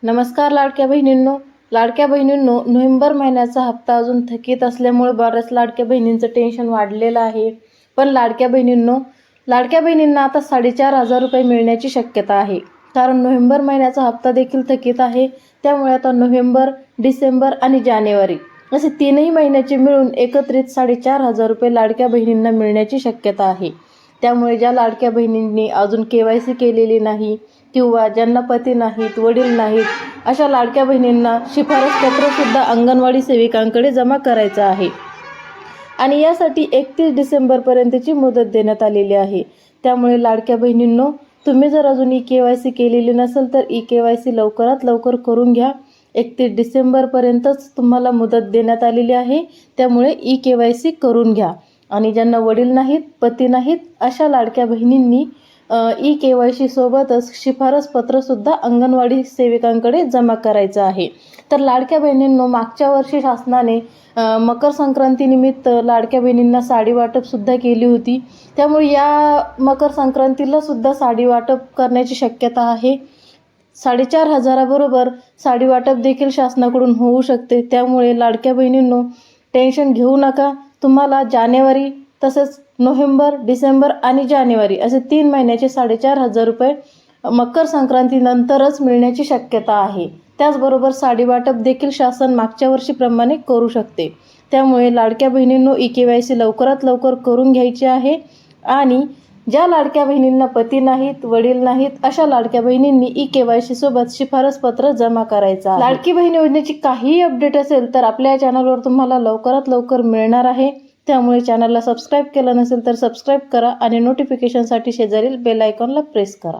नमस्कार लाडक्या बहिणींनो. नोव्हेंबर महिन्याचा हप्ता अजून थकीत असल्यामुळे बऱ्याच लाडक्या बहिणींचं टेन्शन वाढलेलं आहे. पण लाडक्या बहिणींना आता 4,500 रुपये मिळण्याची शक्यता आहे. कारण नोव्हेंबर महिन्याचा हप्ता देखील थकीत आहे. त्यामुळे आता नोव्हेंबर, डिसेंबर आणि जानेवारी असे 3ही महिन्याचे मिळून एकत्रित 4,500 रुपये लाडक्या बहिणींना मिळण्याची शक्यता आहे. त्यामुळे ज्या लाडक्या बहिणींनी अजून KYC केलेली नाही किंवा ज्यांना पती नाहीत, वडील नाहीत, अशा लाडक्या बहिणींना शिफारस पत्रसुद्धा अंगणवाडी सेविकांकडे जमा करायचं आहे. आणि यासाठी 31 डिसेंबरपर्यंतची मुदत देण्यात आलेली आहे. त्यामुळे लाडक्या बहिणींनो, तुम्ही जर अजून KYC केलेली नसेल तर KYC लवकरात लवकर करून घ्या. 31 डिसेंबरपर्यंतच तुम्हाला मुदत देण्यात आलेली आहे. त्यामुळे KYC करून घ्या. आणि ज्यांना वडील नाहीत, पती नाहीत, अशा लाडक्या बहिणींनी KYC सोबतच शिफारस पत्रसुद्धा अंगणवाडी सेविकांकडे जमा करायचं आहे. तर लाडक्या बहिणींनो, मागच्या वर्षी शासनाने मकर संक्रांतीनिमित्त लाडक्या बहिणींना साडी वाटपसुद्धा केली होती. त्यामुळे या मकर संक्रांतीला सुद्धा साडी वाटप करण्याची शक्यता आहे. 4,500 बरोबर साडी वाटप देखील शासनाकडून होऊ शकते. त्यामुळे लाडक्या बहिणींनो, टेन्शन घेऊ नका. तुम्हाला जानेवारी, तसेच नोव्हेंबर, डिसेंबर आणि जानेवारी असे 3 महिन्याचे 4,500 रुपये मकर संक्रांतीनंतरच मिळण्याची शक्यता आहे. त्याचबरोबर साडी वाटप देखील शासन मागच्या वर्षीप्रमाणे करू शकते. त्यामुळे लाडक्या बहिणींनो, KYC लवकरात लवकर करून घ्यायची आहे. आणि ज्या लाडक्या बहिणींना पती नाहीत, वडील नाहीत, अशा लाडक्या बहिणींनी KYC सोबत शिफारस पत्र जमा करायचं आहे. लाडकी बहीण योजनेची काहीही अपडेट असेल तर आपल्या चॅनलवर तुम्हाला लवकरात लवकर मिळणार आहे. त्यामुळे चॅनलला सबस्क्राईब केलं नसेल तर सबस्क्राईब करा आणि नोटिफिकेशनसाठी शेजारील बेल आयकॉनला प्रेस करा.